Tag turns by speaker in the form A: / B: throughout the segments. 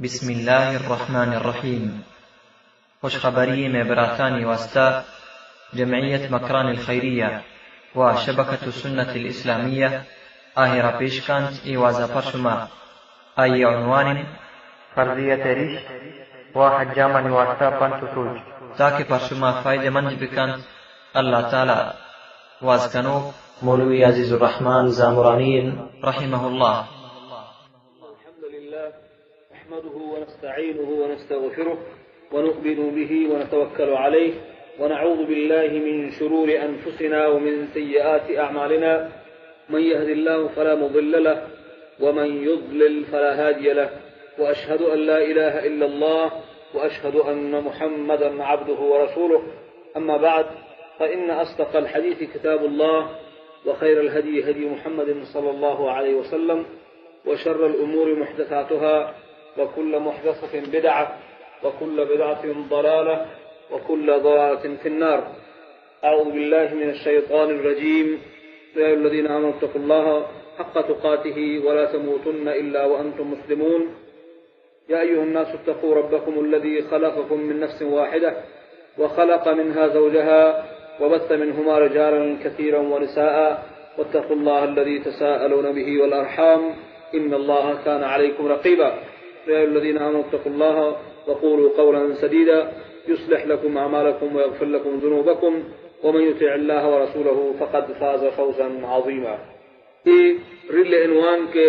A: بسم الله الرحمن الرحيم. خوشخبری میں براتانی واسطہ جمعیت مکران الخیریہ و شبکت سنت الاسلامیہ آہرہ پیشکانت ایوازہ پر شما آئی عنوان فرضیت رشت و حجامان واسطہ پنت سوچ تاکہ پر شما فائدہ مند بکن اللہ تعالی وازکنو مولوی عزیز الرحمن زامرانین رحمہ اللہ.
B: نحمده ونستعينه ونستغفره ونؤمن به ونتوكل عليه ونعوذ بالله من شرور أنفسنا ومن سيئات أعمالنا من يهد الله فلا مضل له ومن يضلل فلا هادي له وأشهد أن لا إله إلا الله وأشهد أن محمدا عبده ورسوله. أما بعد فإن أصدق الحديث كتاب الله وخير الهدي هدي محمد صلى الله عليه وسلم وشر الأمور محدثاتها وكل محدثة بدعة وكل بدعة ضلالة وكل ضلالة في النار. أعوذ بالله من الشيطان الرجيم. يا أيها الذين آمنوا اتقوا الله حق تقاته ولا تموتن إلا وأنتم مسلمون. يا أيها الناس اتقوا ربكم الذي خلقكم من نفس واحدة وخلق منها زوجها وبث منهما رجالا كثيرا ونساء واتقوا الله الذي تساءلون به والأرحام إن الله كان عليكم رقيبا. يا أيها الذين آمنوا اتقوا الله وقولوا قولا سديدا يصلح لكم أعمالكم ويغفر لكم ذنوبكم ومن يطع الله ورسوله فقد فاز فوزا عظيما. رل عنوان کے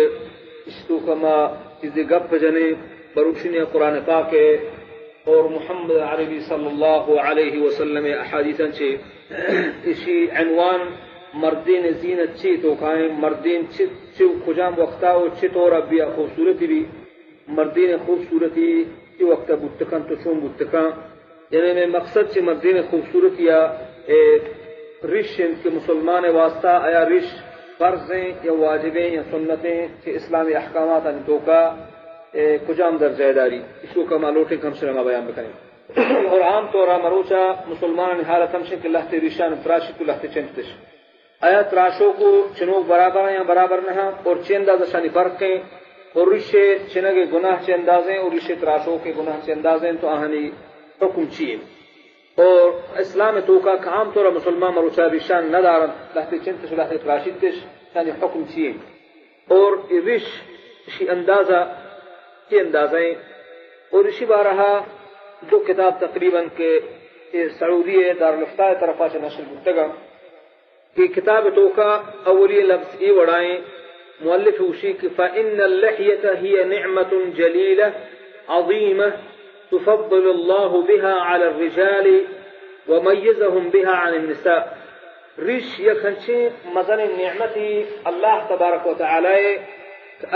B: اشتو کما چیزیں گپ جنے بروشنی قرآن پاک اور محمد عربی صلی اللہ علیہ وسلم احادیثاں چھے اسی عنوان مردین زینت چی تو کھائیں مردین چی کجام وقتا و چی طور ابیا خوبصورتی بھی مردین خوبصورتی کی وقت بتکن تو چون بتکن یعنی میں مقصد سے مردین خوبصورتی یا رشن کے مسلمان واسطہ آیا رش فرضیں یا واجبیں یا سنتیں کہ اسلامی احکامات انتو کا کجام درجہ داری اس کو کما لوٹے کم سے ہم بیان بکنیں. اور عام طور مروچا مسلمان حالت ہمشن کے لہتے رشان تراشی کو لہتے چنتش آیا تراشوں کو چنوک برابر ہیں یا برابر نہ اور چندازہ شانی فرقیں اور رشے چنگے گناہ چے اندازیں اور رشے تراشوں کے گناہ چے اندازیں تو آہنی حکم چیئے. اور اسلام تو کا عام طور مسلمان مروچا رشان نہ دارن لہتے چنتش لہتے تراشیتش یعنی حکم چیئے. اور رش اسی اندازہ کے اندازیں اور اسی بارہا دو کتاب تقریباً کے سعودی دارالفتاء طرفہ سے نشر گفتگا کہ کتاب تو کا اولی لفظ ای وڑائیں مؤلف وشی کہ فإن اللحية هي نعمة جليلة عظيمة تفضل الله بها على الرجال وميزهم بها عن النساء. رش یکھنچے مزن نعمتی اللہ تبارک و تعالی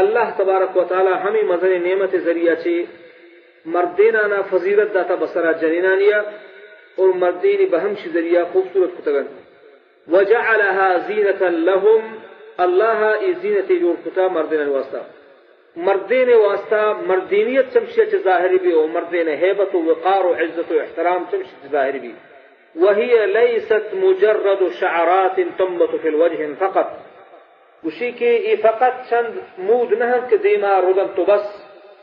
B: اللہ تبارک و تعالی ہمیں مزن نعمت ذریعہ چھے مردینانا فضیلت داتا بسرا جنینانیا اور مردین بہمش ذریعہ خوبصورت کتگن وجعلها زینة لهم اللہ ای زینتی جوڑ کتا مردین واسطہ مردین واسطہ مردینیت چمشیت ظاہری بھی اور مردین حیبت و وقار و عزت و احترام چمشیت ظاہری بھی. وہی لیست مجرد شعرات تنبت فی الوجہ فقط اسی کے ای فقط چند مود نہ کہ دیما ردن تو بس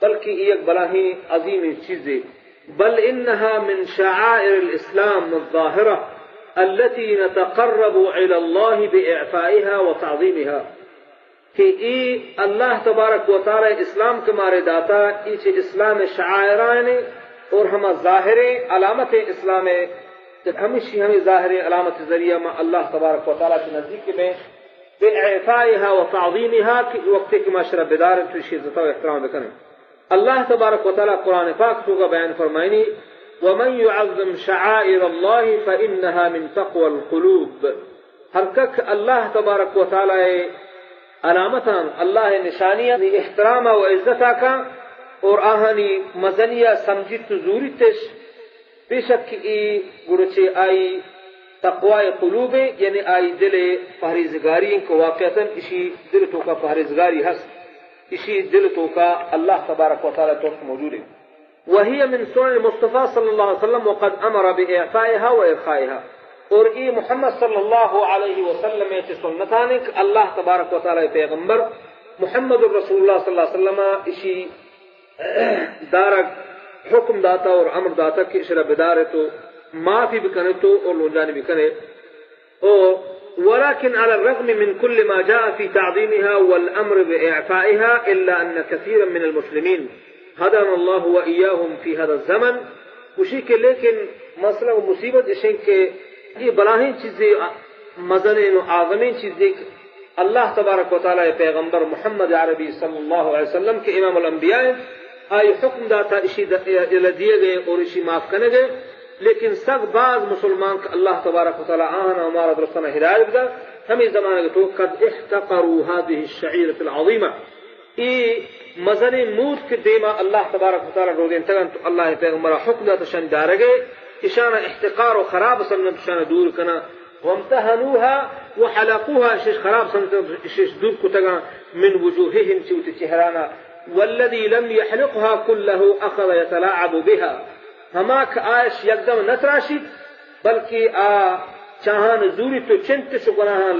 B: بلکہ ایک بلاہی عظیم چیزیں بل انہا من شعائر الاسلام الظاہرہ التي نتقرب الى الله باعفائها وتعظيمها کہ ای اللہ تبارک و تعالی اسلام کے مارے داتا ایچ اسلام شعائران اور ہم ظاہر علامت اسلام ہمیشہ ہمیں ظاہر علامت ذریعہ میں اللہ تبارک و تعالی کے نزدیک میں باعفائها وتعظيمها کہ وقت کی معاشرہ بیدار تو عزت و احترام کریں. اللہ تبارک و تعالی قرآن پاک کو بیان فرمائنی ومن يعظم شعائر الله فإنها من تقوى القلوب. ہر کک اللہ تبارک و تعالی علامتان اللہ نشانیاں احترام و عزتا کا اور آہنی مزنیہ سمجھت زوریتش بے شک ای گرچے آئی تقوی قلوب یعنی آئی دل پہریزگاری کو واقعتاً اسی دل تو کا پہریزگاری ہست اسی دل تو کا اللہ تبارک و تعالی تو موجود ہے. وهي من سنن المصطفى صلى الله عليه وسلم وقد امر باعفائها وارخائها. اور ای محمد صلی اللہ علیہ وسلم کی سنتان اللہ تبارک و تعالی پیغمبر محمد رسول اللہ صلی اللہ علیہ وسلم اسی دارک حکم داتا اور امر داتا کہ اشرا بدار تو معافی بھی کرے تو اور لونجانی بھی کرے ولكن على الرغم من كل ما جاء في تعظيمها والأمر بإعفائها إلا أن كثيرا من المسلمين هدانا الله وإياهم في هذا الزمن وشي کہ لیکن مسئلہ و مصیبت اشیں کہ یہ بلاہین چیزیں مزنین و اعظمین چیزیں اللہ تبارک و تعالی پیغمبر محمد عربی صلی اللہ علیہ وسلم کے امام الانبیاء آئی حکم داتا اشی دیے گئے اور اشی معاف کرنے گئے لیکن سب بعض مسلمان کا اللہ تبارک و تعالی آنا ہمارا درستانہ ہدایت دا ہمیں زمانے کے تو قد احتقروا هذه الشعيرة العظيمة ای مزنی موت کے دیما اللہ تبارک و تعالی روزین تگن تو اللہ پیغمبر حکم داتا شان دارگے اشانہ احتقار و خراب سنت شان دور کنا وامتهنوها وحلقوها شش خراب سنت شش دور کتگا من وجوههم چوت چہرانا والذي لم يحلقها كله اخذ يتلاعب بها ہماک آئش یکدم نتراشید بلکہ چاہان زوری تو چنت شکناہاں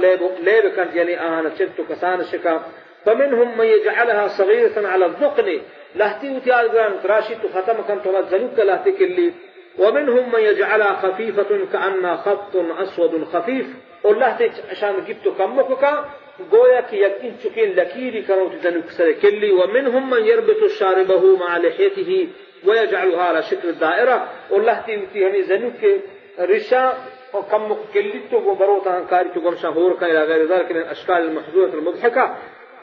B: لیب کنت یعنی آہانا چنت کسان شکا فمنهم من يجعلها صغيرة على الذقن لہتی اتیاد گران تراشید تو ختم کنت ولا زنوک لہتی کلی ومنهم من يجعلها خفيفة كأنها خط أسود خفيف اور لہتی شان گبتو کمکو کا گویا کہ یقین چکین لکیری کرو تزنوک سر کلی ومنهم من يربط شاربه مع لحيته ويجعلها على شكل الدائرة والله تي هني زنوك رشا وكم كليتو وبروتها كاريتو قمشا هوركا إلى غير ذلك من الأشكال المحظوظة المضحكة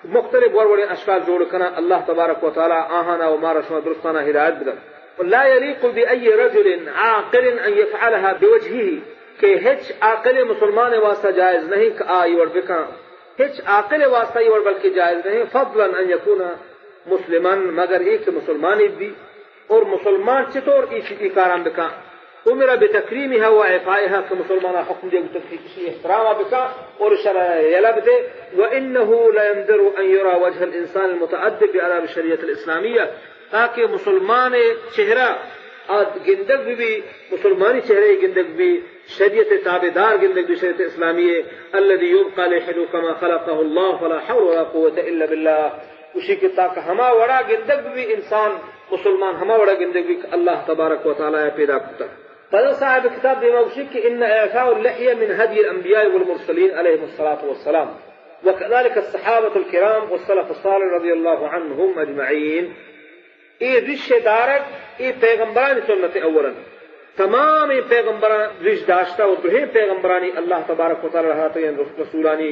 B: مختلف ورولين أشكال جوركنا الله تبارك وتعالى آهنا وما رشما درستنا هدايات بدل ولا يليق بأي رجل عاقل أن يفعلها بوجهه کہ ہچ عاقل مسلمان واسطہ جائز نہیں کہ آئیور بکا ہچ عاقل واسطہ ایور بلکہ جائز نہیں فضلا ان يكون مسلمان مگر ایک مسلمانی بھی اور مسلمان چطور اسی کاران بکا امر بتکریمها وعفائها کہ مسلمان حکم دے تکریمی احترام بکا اور شرع یلب دے وانه لا ينذر ان يرى وجه الانسان المتأدب بآداب الشریعة الاسلامیہ تاکہ مسلمان چہرہ گندگ بھی مسلمانی چہرے گندگ بھی شریعت تابدار گندگ بھی شریعت اسلامی الذي يبقى لحد كما خلقه الله فلا حول ولا قوة الا بالله اسی کے تاکہ ہما وڑا گندگ بھی انسان مسلمان ہما وڑا گندگ بھی اللہ تبارک و تعالی پیدا کرتا فضل صاحب کتاب دیما اسی کہ ان اعفاء اللحیہ من هدي الانبیاء والمرسلین علیہم الصلاة والسلام وكذلك الصحابة الكرام والسلف الصالح رضی اللہ عنہم اجمعین ای رشتے دارک ای پیغمبرانی سنت اولا تمام پیغمبران رش داشتا و دوہے پیغمبرانی اللہ تبارک و تعالی رہا تین رسولانی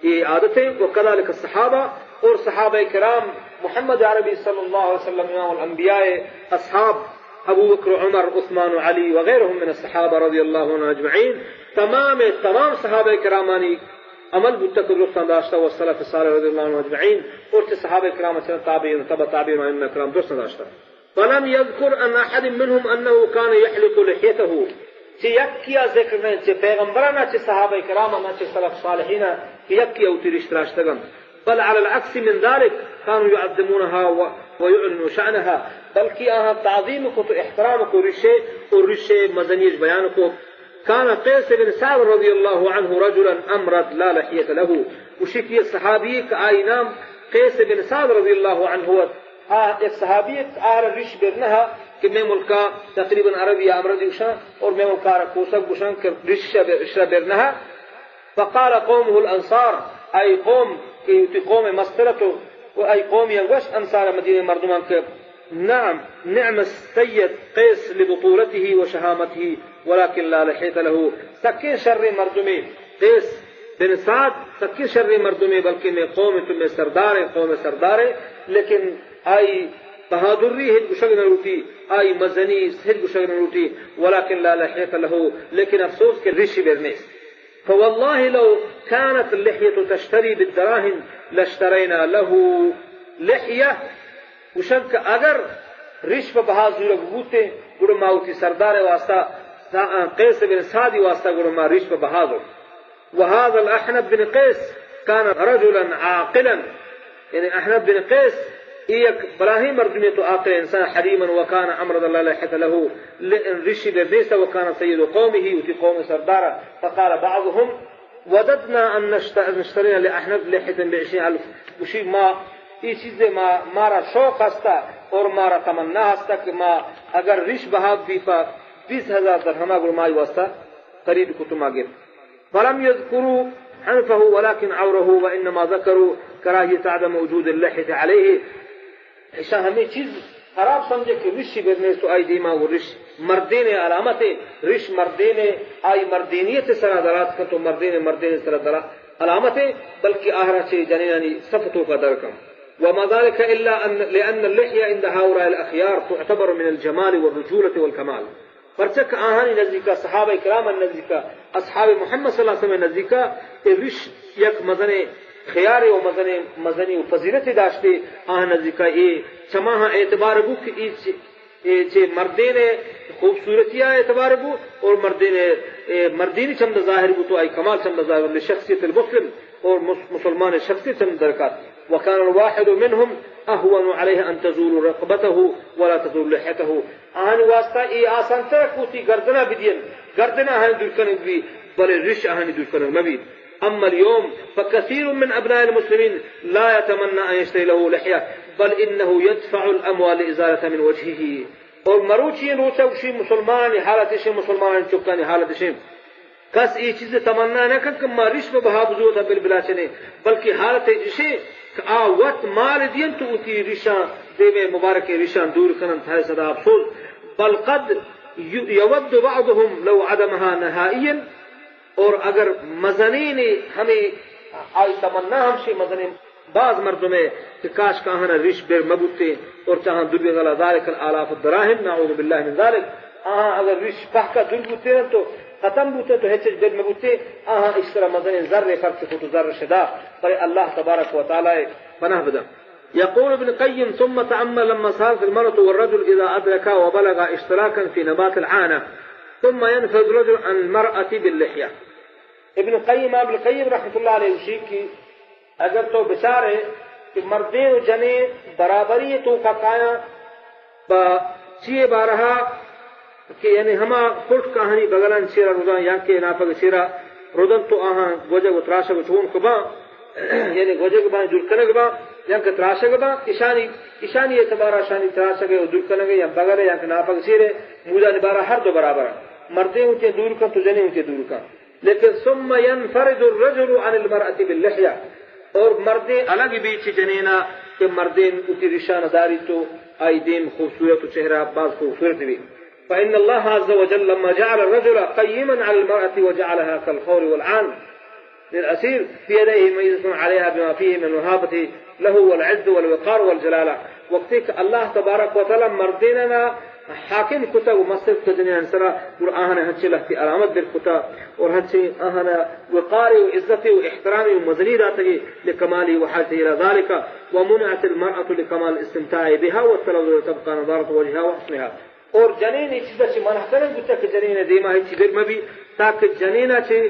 B: یہ عادتیں وكذلك الصحابہ اور صحابہ کرام محمد عربی صلی اللہ علیہ وسلم امام الانبیاء اصحاب ابو بکر عمر عثمان علی وغیرهم من الصحابہ رضی اللہ عنہ اجمعین تمام صحابہ کرامانی عمل بتکر رفتان داشتا و السلف الصالح رضی اللہ عنہ اجمعین اور صحابہ کرام تابعین تبع تابعین و ائمہ کرام درست داشتا فلم يذكر ان احد منهم انه كان يحلق لحيته چه یکیا ذکر نہیں چه پیغمبرانا چه صحابہ کرام چه سلف صالحین یکیا اوتریش تراشتگم بل على العكس من ذلك كانوا يعظمونها ويعلنوا شأنها بلکہ آہاں تعظیم کو تو احترام کو رشے اور رشے مزنیج بیان کو كان قيس بن سعد رضي الله عنه رجلا امرد لا لحية له وشكي الصحابي كآي نام قيس بن سعد رضي الله عنه ایک صحابی رش برنها کہ میں ملکا تقریبا عربی امردی وشان اور میں ملکا کوسک وشان کہ رش برنها فقال قومه الانصار اي قوم کہ قوم مسترته واي قوم ينغش انصار مدینہ مردمان کہ نعم السيد قيس لبطولته وشهامته ولكن لا لحية له سكين شر مردمي قيس بن سعد سكين شر مردمي بلکہ میں قوم تمہیں سردار لیکن آئی بہادری ہج گشگ نہ روٹی آئی مزنی ہج گشگ نہ روٹی ولكن لا لحية له لیکن افسوس کہ رشی برنے فوالله لو كانت اللحية تشتري بالدراهم لاشترينا له لحية وشنك اگر رش بہادر بوتے گڑ ماوتی سردار واسطہ قیس بن سعد واسطہ گڑ ما رش بہادر وهذا الاحنف بن قيس كان رجلا عاقلا يعني احنف بن قيس ایک براہیم مردمی تو عاقل انسان حریما وكان امرض الله لحية له لان رشي برنيسا وكان سيد قومه وفي قوم سردارا فقال بعضهم وددنا ان نشترينا لاحنف لحية ب20,000 وشي ما یہ چیزیں مارا شوق ہستا اور مارا تمنا ہستا کہ ما اگر رش بہاب بھی پا 20,000 درہمہ گرمائی واسطہ خرید کتما گر فلم يذكروا حنفه ولكن عوره وانما ذكروا كراهية عدم وجود اللحية عليه ایسا ہمیں چیز خراب سمجھے کہ رش برنے سو آئی دیما وہ رش مردین علامت رش مردین آئی مردینیت سرا درات کا تو مردین سرا درات علامت بلکہ آہرہ چھے جنینانی صفتوں کا درکم وما ذلك إلا لأن اللحية عند هؤلاء الأخيار تعتبر من الجمال والرجولة والكمال فرچک آہانی نزدیکا صحابہ کرام نزدیکا اصحاب محمد صلی اللہ علیہ وسلم نزدیکا رش یک مزنے خیار و مزنی و فضیلت داشتے آہ نزدیکا چماہا اعتبار بو کہ چھے مردین خوبصورتیاں اعتبار بو اور مردینی چمد ظاہر بو تو آئی کمال چمد ظاہر لشخصیت المسلم اور مسلمان شخصیت چمد درکات وكان الواحد منهم اهون عليه ان تزول رقبته ولا تزول لحيته آہن واسطہ ای آسان ترک ہوتی گردنا بدین گردنا آہن درکن بھی بلے رش آہن درکن مبید اما اليوم فكثير من ابناء المسلمين لا يتمنى ان يشتري له لحية بل انه يدفع الاموال لازالة من وجهه اور مروچی روچا وشی مسلمان حالت شی مسلمان چکانی حالت شی کس یہ چیز تمنا نہ کر کہ ما رش میں بہا بزرگ تھا بالبلا چنے بلکہ حالت شی وقت مال دین تو اتی رشان دیوے مبارک رشان دور کنن تھا صدا افسوس بل قد يود بعضهم لو عدمها نهائيا اور اگر مزنین ہمیں آئی تمنا ہم سے مزنین بعض مردوں میں کہ کاش کہانا رش بیر مبوتے اور چاہاں دربی غلا ذالک الالاف الدراہم نعوذ باللہ من ذالک اگر رش پہ کا دربوتے تو ختم بوتے تو ہچ بیر مبوتے اس طرح مزنین ذر فرق سے تو ذر شدا پر اللہ تبارک و تعالی پناہ بدا يقول ابن قيم ثم تأمل لما صارت المرأة والرجل إذا أدركا وبلغ اشتراكا في نبات العانة ثم ينفذ الرجل عن المرأة باللحية ابن قیم رحمۃ اللہ علیہ وشی کی اگر تو بچارے کہ مردیں و جنے برابری تو کا کایا چیئے بارہا کہ یعنی ہما کلٹ کہانی بغلان شیرہ روزان یا کہ نافق شیرہ رودن تو آہاں گوجہ و تراشا و چون کبا یعنی گوجہ کبا جل کنگ با یا کہ تراشا کبا اشانی اعتبارہ شانی تراشا گئے و دل کنگ یا بغلے یا کہ نافق شیرے موجہ نبارہ ہر دو برابر مردیں ہوتے دور کا تو جنے ہوتے دور کا لیکن ثم ينفرد الرجل عن المرأة باللحية اور مردیں الگ بیچ جنینا کہ مردیں اتی رشان داری تو آئی دین خوبصورت و چہرہ بعض خوبصورت بھی فإن الله عز وجل لما جعل الرجل قيما على المرأة وجعلها كالخور والعان للأسير في يديه ميزة عليها بما فيه من وهابة له والعز والوقار والجلالة وقتك الله تبارك وتعالى مرديننا حاکم کتا و مصرف تجنی انسرا اور آہنا ہنچے لہتی علامت در کتا اور ہنچے آہنا وقار و عزت و احترام و مزنی راتگی لکمالی و حالتی الى ذالک ومنعت المرأة لکمال استمتاع بها والتلوذ تبقى نظارت وجهها وحسنها اور جنین چیزا چی منح کرن گتا کہ جنین دیما ہے چی برم بھی تاکہ جنینہ چی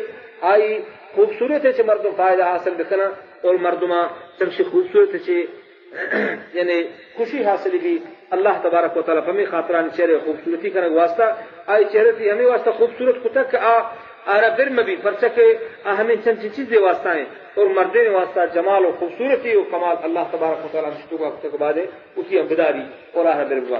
B: آئی خوبصورت ہے چی مردم فائدہ حاصل بکنا اور مردمہ چنشی خوبصورت چی یعنی خوشی حاصل بھی اللہ تبارک و تعالی فمی خاطران چہرے خوبصورتی کا واسطہ آئی چہرے تھی ہمیں واسطہ خوبصورت کتا کہ آرہ برم بھی پرچکے ہمیں چند چیزیں واسطہ ہیں اور مردین واسطہ جمال و خوبصورتی و کمال اللہ تبارک و تعالی مشتوقہ کتا کے بعد اسی امبداری اور آرہ برم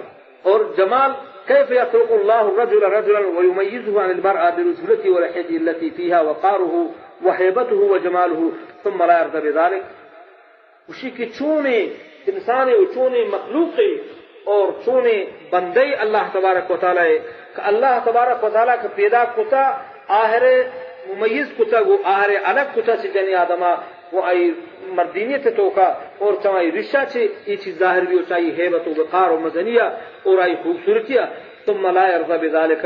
B: اور جمال كيف يخلق الله الرجل رجلا ويميزه عن المرأة برجولته ولحيته التي فيها وقاره وهيبته وجماله ثم لا يرضى بذلك وشي کی چونے انسانی و چونے مخلوقی اور چونے بندے اللہ تبارک و تعالی کہ اللہ تبارک و تعالی کا پیدا کتا آہر ممیز کتا وہ آہر الگ کتا سے جنی آدمہ وہ آئی مردینیت توکا اور چاہیے رشا سے یہ چیز ظاہر بھی ہو چاہیے ہیبت و وقار و مزنیہ اور آئی خوبصورتیہ ثم لا يرضى بذلك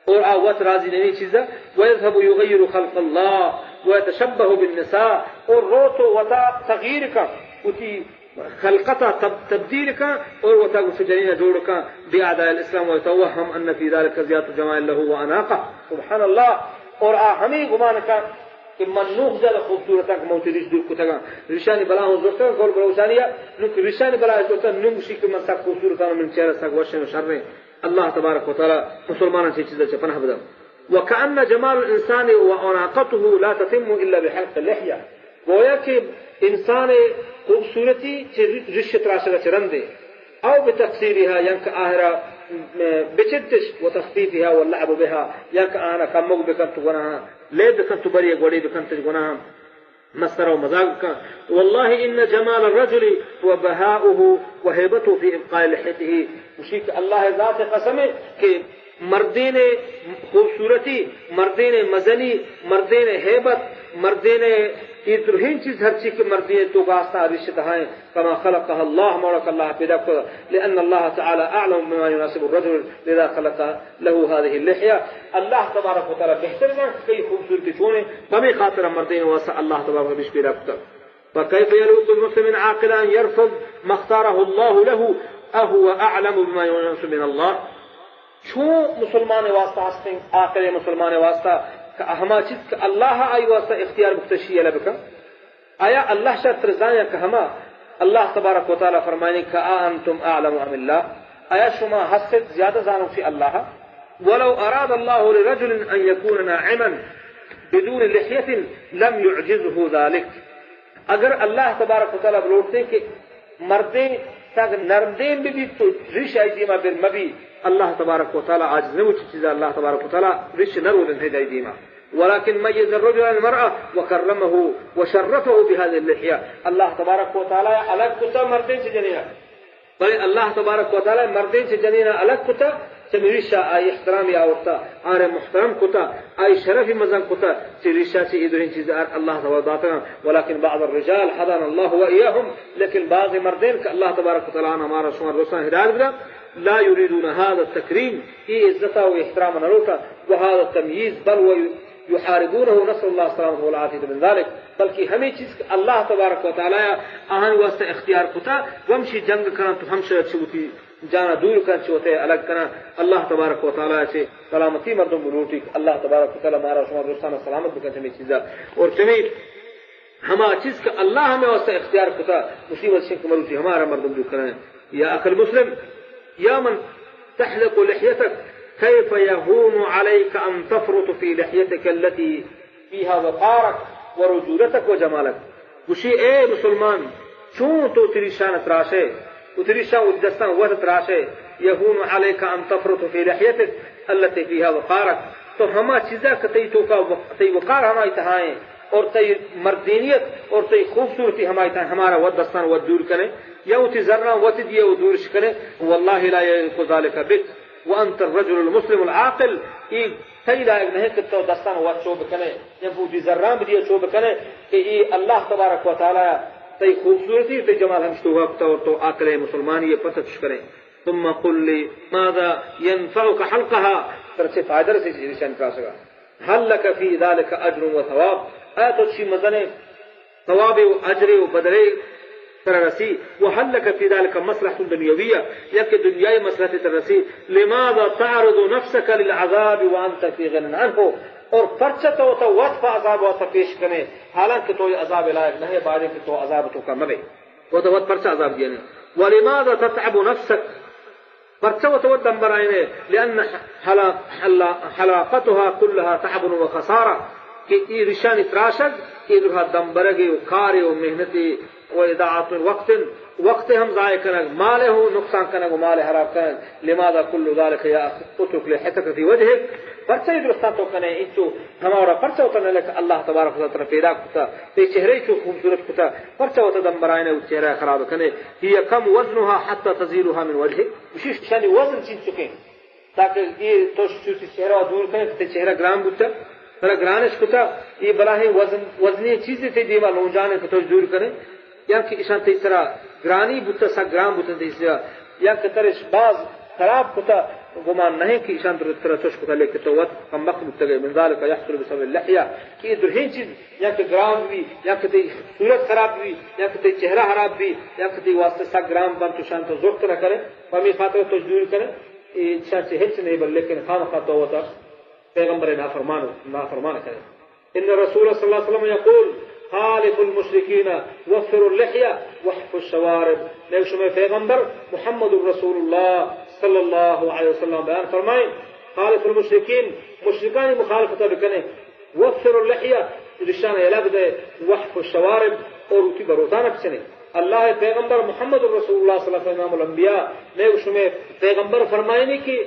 B: اور آوات راضی نہیں چیزا ويذهب يغير خلق الله ويتشبه بالنساء اور روتو وتا تغییر کا اتی خلقتا تبدیل کا اور وتا جنین جوڑ کا باعداء الاسلام ويتوهم ان في ذلك زيادة جمال له واناقه سبحان الله اور ہمیں گمان کا کہ منوخ زیادہ خوبصورت ہے کہ موتی رش دور کو تگا رشانی بلا ہوں زورتا ہے گول بروسانیہ نوک رشانی بلا زورتا ہے نوک شیک من ساک خوبصورت ہے من چہرہ ساک وشن و شر اللہ تبارک و تعالی مسلمانوں سے چیزیں پناہ بدا وكأن جمال الانسان واناقته لا تتم الا بحلق اللحية گویا کہ انسان خوبصورتی رش تراشا چرندے أو بتقصيرها ينك آهرا بشدش وتخفيفها واللعب بها ينك آهرا كمو بكنت غناها ليه بكنت بريق وليه بكنت غناها مسر ومذاق. والله إن جمال الرجل وبهاؤه وهيبته في إبقاء لحيته وشيك الله ذات قسمه کہ مردین خوبصورتی، مردین مزنی، مردین ہیبت، مردین ادرہین چیز ہر چیز کے مردین تو واسطہ رشتہ ہیں كما خلقها الله مولاك الله پیدا کر لأن الله تعالى أعلم بما يناسب الرجل لذا خلق له هذه اللحية. الله تبارک و تعالی بہتر ہے کئی خوبصورتی چونے ہمیں خاطر مردین واسطہ اللہ تبارک و تعالی پیدا کر. فكيف يلوذ المسلم عاقلا يرفض ما اختاره الله له أهو أعلم بما يناسب من الله. شو مسلمان واسطہ ہستیں عاقل مسلمان واسطہ کہ ہما چیز کہ اللہ آئی واسطہ اختیار مختشی لبکا آیا اللہ شاید ترزایا کہ ہما اللہ تبارک و تعالی فرمائنے کہ انتم اعلم ام اللہ آیا شما حسد زیادہ زانو سی اللہ. ولو اراد الله لرجل ان يكون ناعما بدون لحية لم يعجزه ذلك. اگر اللہ تبارک و تعالی بلوٹتے کہ مردیں تاک نرمدین بھی تو رش آئی دیما بر مبی اللہ تبارک و تعالی عاجز نمو چیزا اللہ تبارک و تعالی رش نرودن ہے جائی دیما. ولكن ميز الرجل عن المرأة وكرمه وشرفه بهذه اللحية. الله تبارك وتعالى الگ کتا مردین سے جنینا بل اللہ تبارک و تعالی مردین سے جنینا الگ کتا سمریشا آئی احترامی آورتا آر محترم کتا آئی شرفی مزن کتا سمریشا سے ادرین چیزا اللہ تبارک داتا. ولكن بعض الرجال حضان الله وإياهم لیکن بعض مردین کہ اللہ تبارک و تعالی ہمارا شمار رسان ہدایت بدا لا يريدون هذا التكريم اي عزتا واحتراما نروتا وهذا التمييز بل يحاربونه نسأل الله السلامة والعافية من ذلك. بلکہ ہمیں چیز اللہ تبارک و تعالی آہن واسطہ اختیار کتا ومشی جنگ کرنا تو ہمشہ اچھی ہوتی جانا دور کرنا چوتے الگ کرنا اللہ تبارک و تعالی سے سلامتی مردم بلوٹی اللہ تبارک و تعالی ہمارا شما دوستانہ سلامت بکن ہمیں چیزا اور چمیں ہما چیز کا اللہ ہمیں واسطہ اختیار کتا مصیبت شک مروتی ہمارا مردم جو کرنا. یا اخ المسلم يا من تحلق لحيتك كيف يهون عليك أن تفرط في لحيتك التي فيها وقارك ورجولتك وجمالك. وشي اے مسلمان چون تو تیری شان تراشے وتیری شان ودستان وقت تراشے يهون عليك أن تفرط في لحيتك التي فيها وقارك تو ہما چیزا کتی تو کا تی وقار ہمائی تہائیں اور تی مردینیت اور تی خوبصورتی ہمائی تہائیں ہمارا ودستان ود دور کریں یا تی ذرہ وت دیے وہ دور کریں. والله لا يليق ذلك بك وانت الرجل المسلم العاقل ای تی لائق نہیں کہ تو دستان وت چوب کریں یا وہ تی ذرہ بھی دیے چوب کریں کہ ای اللہ تبارک و تعالی تی خوبصورتی تی جمال ہم تو وقت اور تو عاقل مسلمان یہ پتہ کریں. ثم قل لي ماذا ينفعك حلقها ترچے فائدہ سے نشان کا سکا. هل لك في ذلك اجر وثواب آیت اچھی مزنے ثواب و اجر و بدلے ترسی. وهل لك في ذلك مصلحة دنيوية يك دنیائی مصلحت ترسی. لماذا تعرض نفسك للعذاب وانت في غنى عنه اور پرچہ تو وقت عذاب و پیش کرے حالانکہ تو عذاب لائق نہیں بعد کہ تو عذاب تو کم ہے وہ تو وقت پرچہ عذاب دینے. ولماذا تتعب نفسك پرچہ تو دمبر آئینے لأن حلاقتها كلها تعب وخسارة کہ یہ رشان تراشد کہ درہا دمبرگی و کاری و محنتی و اضاعت وقت ہم ضائع کرنگ مال ہو نقصان کرنگ و مال حراب کرنگ. لماذا كل ذلك يا أخي اترك لحيتك في وجهك پرچہ درستان تو کنے انچو ہمارا پرچہ ہوتا نہیں لیکن اللہ تبارک و تعالی پیدا کتا تے چہرے چو خوبصورت کتا پرچہ ہوتا دم برائنے و چہرہ خراب کنے. ہی کم وزنها حتى تزيلها من وجهك وشیش شانی وزن چیز چکیں تاکہ یہ تو چوسی چہرہ دور کرے تے چہرہ گرام بتا ترا گرانش کتا یہ بلاہی وزنی چیزیں تے دیما لون جانے کو تو دور کرے یا کہ اشان تیسرا گرانی بتا سا گرام بتا تیسرا یا کہ ترش باز خراب کتا گمان نہیں کہ اشان طرح توش کتا لے کے تو وقت کم وقت بتگئے من ذالک یحصل بسبب اللحیہ کہ یہ درہین چیز یا کہ گرام بھی یا کہ تی صورت خراب بھی یا کہ تی چہرہ خراب بھی یا کہ تی واسطے سا گرام بن تو شان تو ذوق نہ کرے فہمی خاطر تو دور کرے یہ شان سے ہچ نہیں بل لیکن خام خاطر ہوتا پیغمبر نافرمان کرے. ان رسول صلی اللہ علیہ وسلم یقول خالف المشرکین وفر اللحیہ وحف الشوارب. لیکن شما پیغمبر محمد رسول اللہ صلی اللہ علیہ وسلم بیان فرمائیں خالف المشرکین مشرکانی مخالفت بکنے وفر اللحیہ رشان الگ دے وحف الشوارب اور اسی بروتانہ پچنے اللہ پیغمبر محمد الرسول اللہ صلی اللہ علیہ وسلم الانبیاء نے اس میں پیغمبر فرمائنی کی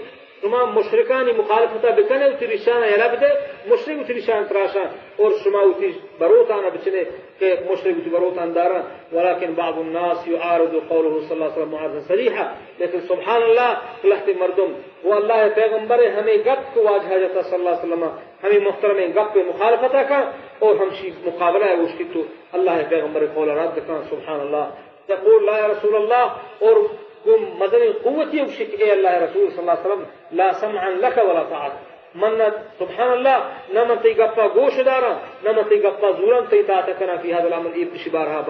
B: شما مشرکانی مخالفتا بکنے اتی رشانہ یلا بدے مشرک اتی رشان تراشا اور شما اتی بروتانا بچنے کہ مشرک اتی بروتان دارا ولیکن بعض الناس يعارض قوله صلی اللہ علیہ وسلم معارضا صریحا لیکن سبحان اللہ لہت مردم وہ اللہ پیغمبر ہمیں گپ کو واجہ جاتا صلی اللہ علیہ وسلم ہمیں محترم گپ پہ مخالفتا کا اور ہم مقابلہ ہے اس کی تو اللہ پیغمبر قول رد کا سبحان اللہ تقول لا یا رسول اللہ اور مدنی قوتی وشک اے اللہ رسول صلی اللہ علیہ وسلم لا سمعا لك ولا طاعت من سبحان اللہ نمن تی گپا گوش دارا نمن تی گپا زورن تی طاعت کنا فی هذا الامر ابن شبارها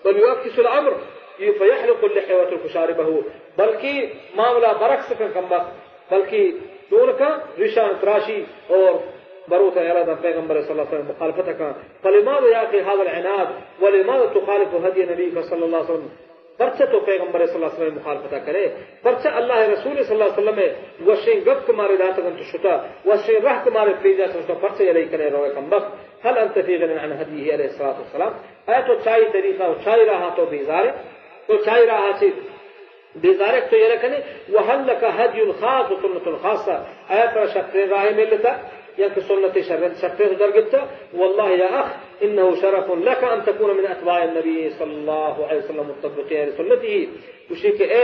B: بل يعكس الامر فيحلق اللحية ويترك شاربه بلکہ معاملہ برعکس کا کم بلکہ دون کا رشان تراشی اور بروتا يرى پیغمبر صلی اللہ علیہ وسلم مخالفتہ کا فلماذا يا اخي هذا العناد ولماذا تخالف هدي نبيك صلی اللہ علیہ وسلم پرچہ تو پیغمبر صلی اللہ علیہ وسلم مخالفتہ کرے پرچہ اللہ رسول صلی اللہ علیہ وسلم وشین گپ تمہارے داتگن تو شتا وشین رہ تمہارے پیجا سنتا پرچہ یلی کرے روئے کم بخت حل انت فی غنن عن حدیه علیہ السلام اے تو چاہی طریقہ و چاہی رہا تو بیزارے تو چاہی رہا چی بیزارے تو یہ رکھنے وحل لکا حدی خاص و سنت خاصہ اے پر شکر راہ ملتا یا کہ سنت شکر درگتا واللہ یا اخ انه شرف لك ان تكون من اتباع النبي صلی اللہ علیہ وسلم متبقین سنته اسی کہ اے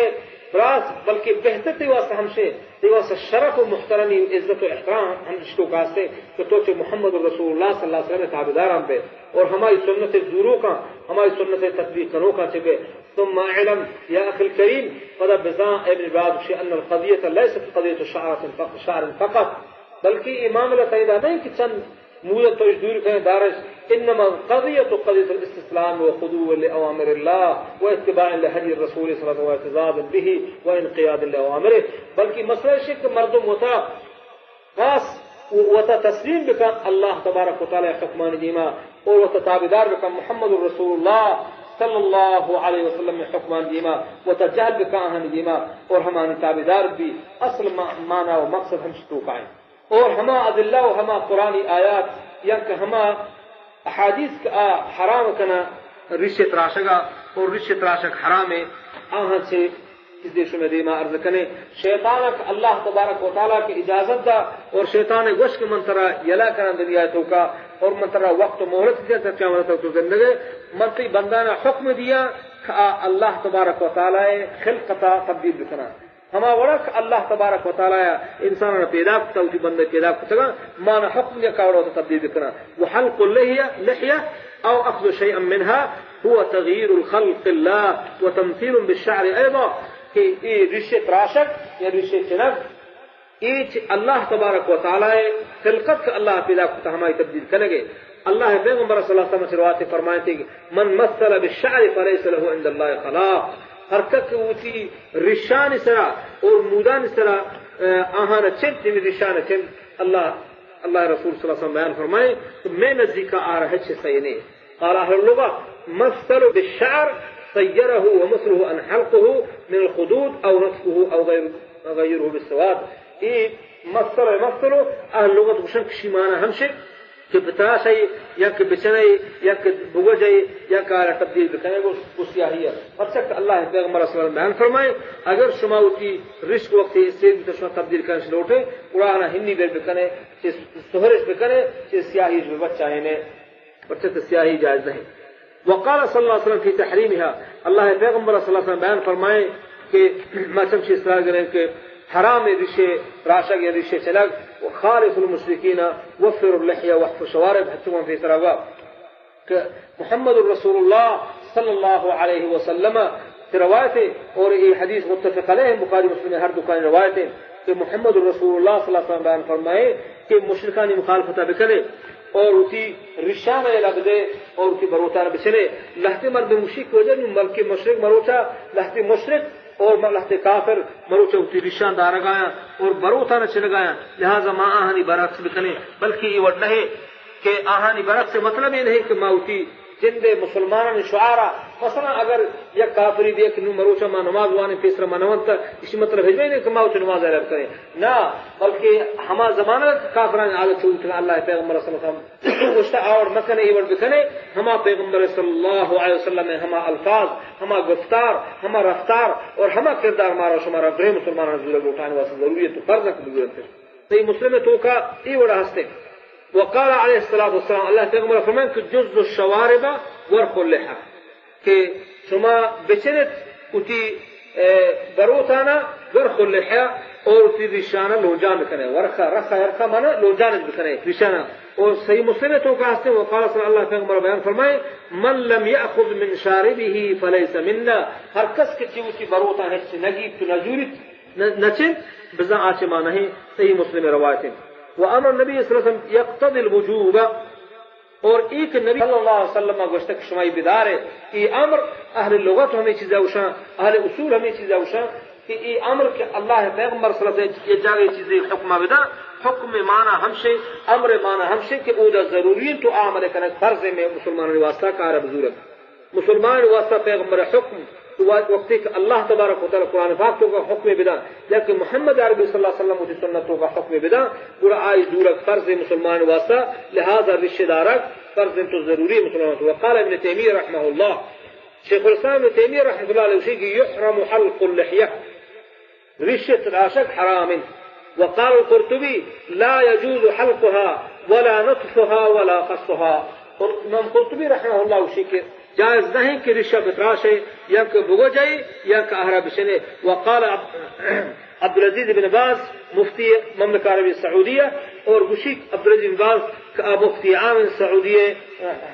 B: راز بلکہ بہتر تی واسطہ ہمشے تی واسطہ شرف و محترمی عزت و احترام ہم اس کو کہتے کہ تو کہ محمد رسول اللہ صلی اللہ علیہ وسلم تابعدار ہم پہ اور ہماری سنت دوروں کا ہماری سنت تطبیق کروں کا چکے ثم علم یا اخی الکریم قد بزاء ابن بعض شيء ان القضيه ليست قضيه شعر فقط بلکہ امام القاعدہ نہیں کہ چند موجود تو اس دور کے دارش انما قضيه الاستسلام وخضوع لاوامر الله واتباع لهدي الرسول صلى الله عليه وسلم واعتزاز به وانقياد لاوامره بلکہ مسئلہ شک مردم ہوتا خاص وتا تسلیم بکا اللہ تبارک و تعالی حکمان دیما اور وتا تابعدار بکا محمد الرسول اللہ صلی اللہ علیہ وسلم حکمان دیما وتجہل بکا ہم دیما اور ہمانی تابعدار بھی اصل معنی و مقصد ہم شتو قائم اور ہما ادلہ و ہما قرآنی آیات یا کہ ہما احادیث کا حرام کنا رشت راشگا اور رشت راشق حرام ہے آہاں سے اس دیش میں دیما عرض کنے شیطانک اللہ تبارک و تعالیٰ کی اجازت دا اور شیطان گوش کے منترہ یلا کرن دنیا تو کا اور منترہ وقت و مہلت دیا تک قیامت تک تو زندگی منتی بندانا حکم دیا کہ اللہ تبارک و تعالیٰ خلقتا تبدیل بکنا ہما ورک اللہ تبارک و تعالی انسان پیدا کرتا اسی بندے پیدا کرتا مانا حکم یا کاوڑا تبدیل کرنا وحلق اللحیہ او اخذ شیئا منها هو تغییر الخلق اللہ وتمثیل بالشعر ایضا کہ یہ رشت راشق یا رشت چنگ یہ اللہ تبارک و تعالی خلقت کا اللہ پیدا کرتا ہماری تبدیل کرنے گے اللہ پیغمبر صلی اللہ علیہ وسلم سے روایت فرمائے تھے من مثل بالشعر فلیس له عند اللہ خلاق حرکت ہوتی رشان سرا اور مودان سرا آہانا چند جمی رشان چند اللہ رسول صلی اللہ علیہ وسلم بیان فرمائے تو میں نزدیکا آ رہا ہے سینے قال اہل اللغة مثل بالشعر صیرہ ومثلہ ان حلقہ من الخدود او نطفہ او غیرہ بالسواد یہ مثل اہل لغت گشن کشی مانا ہمشک کہ بتاش ہے یا کہ بچنے یا کہ بگوج ہے یا کہ تبدیل بکنے کو سیاہی ہے فرشک اللہ پیغمبر صلی اللہ علیہ وسلم بیان فرمائے اگر شما ہوتی رشک وقت اس سے بھی شما تبدیل کرنے سے لوٹے قرآن ہنی بیر بکنے سہرش بکنے سیاہی جو بچہ ہے فرشک سیاہی جائز نہیں وقال صلی اللہ علیہ وسلم فی تحریمها اللہ پیغمبر صلی اللہ علیہ وسلم بیان فرمائے کہ میں چمشی اصلاح کریں کہ حرام رشے راشق یا رشے چلگ وخالص المشرکین وفر اللحیہ وحف شوارب حتما فی سراغا کہ محمد الرسول اللہ صلی اللہ علیہ وسلم کی روایتیں اور یہ حدیث متفق علیہ بخاری مسلم ہر دکان روایتیں کہ محمد الرسول اللہ صلی اللہ علیہ وسلم بیان فرمائے کہ مشرکانی مخالفتہ بکرے اور اسی رشا میں لگ دے اور اسی بروتا نہ بچنے لہتے مرد مشرک وجہ ملک مشرق مروچا لہتے مشرق اور لہتے کافر مروچا اسی رشا دار گایا اور بروتا نہ چل گایا لہذا ماں آہانی برعکس بکنے بلکہ یہ وڈ نہیں کہ آہانی برعکس سے مطلب یہ نہیں کہ ماں اسی جند مسلمان شعارا مثلا اگر یا کافری دیکھ نو مروچا ما نماز وانی تیسرا منونتا اسی مطلب ہے نہیں کہ ماوچ نماز عرب کریں نہ بلکہ ہما زمانہ کافران عادت چھوٹ اللہ پیغمبر صلی اللہ علیہ وسلم گشتا اور مکنے ایور بکنے ہما پیغمبر صلی اللہ علیہ وسلم ہما الفاظ ہما گفتار ہما رفتار اور ہما کردار مارا شمارا برے مسلمان حضور اٹھانے واسطے ضروری ہے تو فرض نہ ضرورت ہے صحیح مسلم تو کا ایوڑا ہستے وقال علیہ الصلوۃ والسلام اللہ پیغمبر فرمائیں کہ جز الشوارب ورق اللحى کہ شما بچنت اتی بروتانا ورق اللحى اور اتی رشانہ لوجان بکنے ورقہ رقہ یرقہ مانا لوجان بکنے رشانہ اور صحیح مسلم تو کا ہستے وقال صلی اللہ پیغمبر بیان فرمائیں من لم يأخذ من شاربه فليس منا ہر کس کے چیوتی بروتا ہے نگیب تو نجورت نچن بزا آچما نہیں صحیح مسلم روایتیں وامر نبی صلی اللہ علیہ وسلم یقتضی الوجوب اور ایک نبی صلی اللہ علیہ وسلم گوشتک شمائی بدار ہے کہ امر اہل لغت ہمیں چیزیں اوشاں اہل اصول ہمیں چیزیں اوشاں کہ یہ امر کہ اللہ پیغمبر صلی اللہ علیہ وسلم یہ جاگے چیزیں حکمہ بدا حکم معنی ہمشے امر معنی ہمشے کہ اودا ضروری تو عمل کرنے فرض میں مسلمان واسطہ کار بزرگ مسلمان واسطہ پیغمبر حکم وقت کہ اللہ تبارک و تعالی قرآن پاک تو کا حکم بدا لیکن محمد عربی صلی اللہ علیہ وسلم کی سنتوں کا حکم بدا پورا آئی دورک فرض مسلمان واسطہ لہذا رشتہ دارک فرض تو ضروری مسلمان وقال ابن تیمیہ رحمہ اللہ شیخ الاسلام ابن تیمیہ رحمہ اللہ علیہ کہ یحرم حلق اللحیہ رشت راشق حرام وقال القرطبی لا يجوز حلقها ولا نطفها ولا قصها اور امام قرطبی رحمہ اللہ اسی کے جائز نہیں کہ رشہ بتراش ہے یا کہ بگو جائے یا کہ اہرا بشنے وقال عبدالعزیز بن باز مفتی مملکہ عربیہ سعودیہ اور گشیک عبدالعزیز بن باز مفتی عام سعودیہ